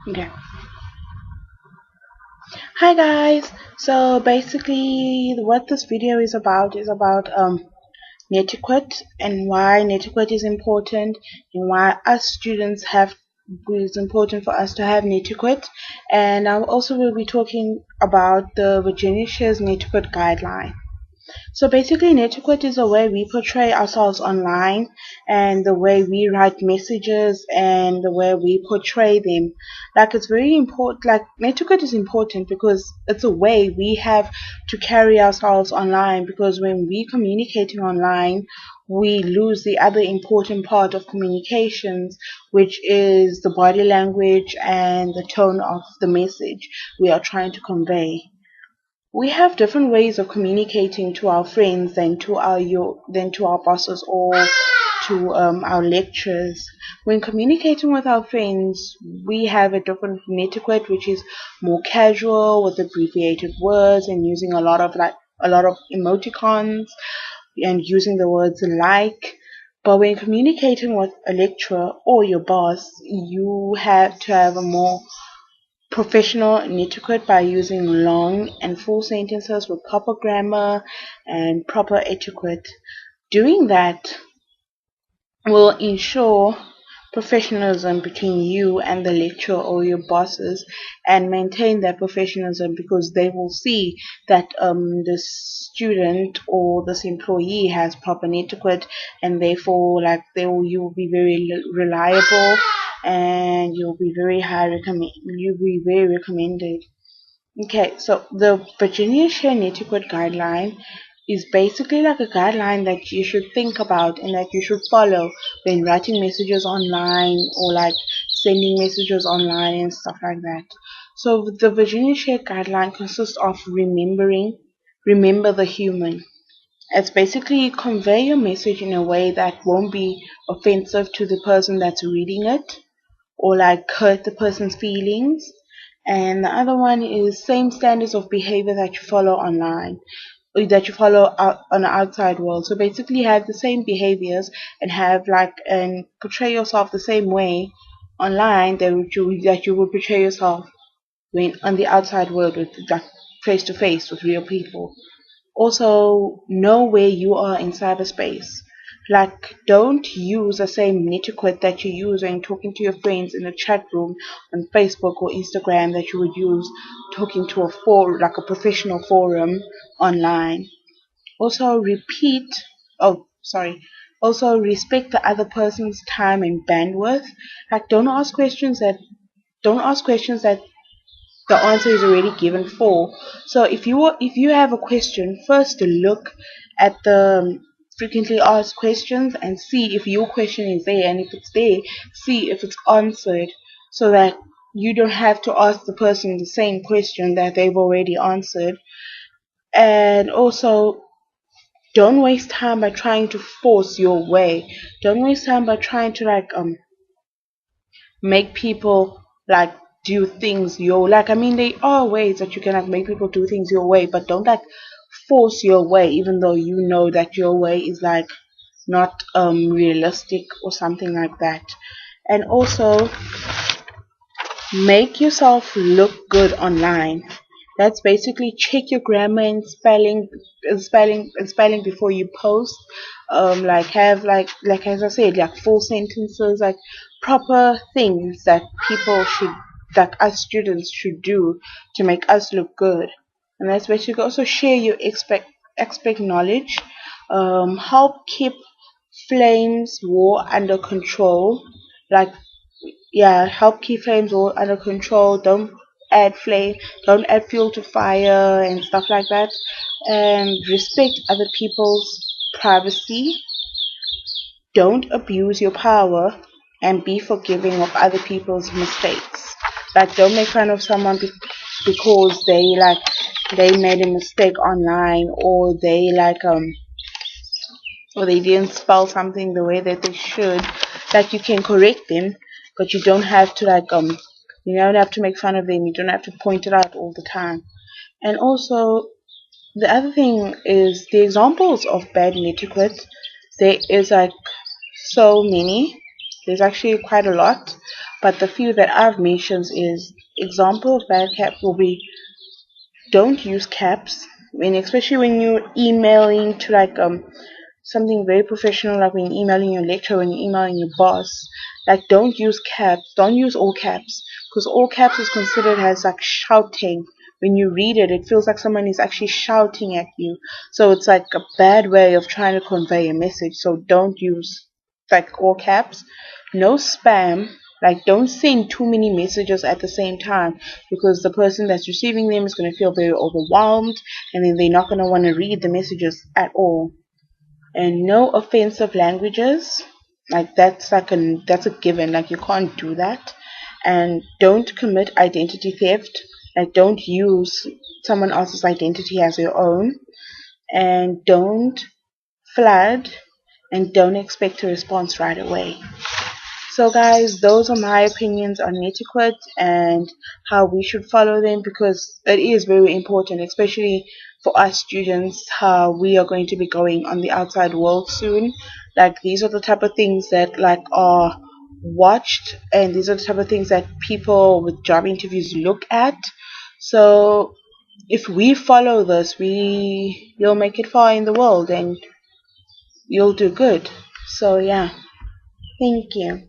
Okay. Hi guys. So basically, what this video is about netiquette and why netiquette is important and why us students have it's important for us to have netiquette. And I also will be talking about the Virginia Shares Netiquette Guideline. So basically, netiquette is the way we portray ourselves online and the way we write messages and the way we portray them. Like, it's very important. Like, netiquette is important because it's a way we have to carry ourselves online, because when we communicating online, we lose the other important part of communications, which is the body language and the tone of the message we are trying to convey. We have different ways of communicating to our friends than to our bosses or to our lecturers. When communicating with our friends, we have a different etiquette, which is more casual with abbreviated words and using a lot of emoticons and using the words like. But when communicating with a lecturer or your boss, you have to have a more professional etiquette by using long and full sentences with proper grammar and proper etiquette. Doing that will ensure professionalism between you and the lecturer or your bosses, and maintain that professionalism, because they will see that the student or this employee has proper etiquette, and therefore you will be very reliable, and you'll be very recommended. Okay, so the Virginia Share Netiquette Guideline is basically like a guideline that you should think about and that you should follow when writing messages online or like sending messages online and stuff like that. So the Virginia Share Guideline consists of remember the human. It's basically convey your message in a way that won't be offensive to the person that's reading it or like hurt the person's feelings. And the other one is same standards of behavior that you follow online, or that you follow out on the outside world. So basically have the same behaviors and have like and portray yourself the same way online that you will portray yourself when on the outside world with like face to face with real people. Also, know where you are in cyberspace. Like, don't use the same etiquette that you use when talking to your friends in a chat room on Facebook or Instagram that you would use talking to like a professional forum online. Also, also respect the other person's time and bandwidth. Like, don't ask questions that the answer is already given for. So if you have a question, first look at the frequently asked questions and see if your question is there, and if it's there, see if it's answered, so that you don't have to ask the person the same question that they've already answered. And also, don't waste time by trying to force your way. Don't waste time by trying to make people like do things your like I mean there are ways that you can like make people do things your way, but don't like force your way even though you know that your way is like not realistic or something like that. And also, make yourself look good online. That's basically check your grammar and spelling before you post. Like have like as I said, like full sentences, like proper things that people should that us students should do to make us look good. And that's basically also share your expect knowledge. Help keep flames war under control. Like, yeah, help keep flames all under control. Don't add fuel to fire and stuff like that. And respect other people's privacy. Don't abuse your power, and be forgiving of other people's mistakes. Like, don't make fun of someone because they made a mistake online, or they didn't spell something the way that they should. Like, you can correct them, but you don't have to you don't have to make fun of them. You don't have to point it out all the time. And also, the other thing is the examples of bad etiquette. There is like so many. There's actually quite a lot. but the few that I've mentioned is example of bad caps will be don't use caps when especially when you're emailing to like something very professional, like when you're emailing your lecturer, when you're emailing your boss. Like, don't use caps, don't use all caps, because all caps is considered as like shouting. When you read it, it feels like someone is actually shouting at you, so it's like a bad way of trying to convey a message. So don't use like all caps. No spam. Like, don't send too many messages at the same time, because the person that's receiving them is going to feel very overwhelmed, and then they're not going to want to read the messages at all. And no offensive languages, like that's a given, like you can't do that. And don't commit identity theft, like don't use someone else's identity as your own. And don't flood, and don't expect a response right away. So guys, those are my opinions on etiquette and how we should follow them, because it is very important, especially for us students, how we are going to be going on the outside world soon. Like, these are the type of things that like are watched, and these are the type of things that people with job interviews look at. So if we follow this, you'll make it far in the world and you'll do good. So yeah, thank you.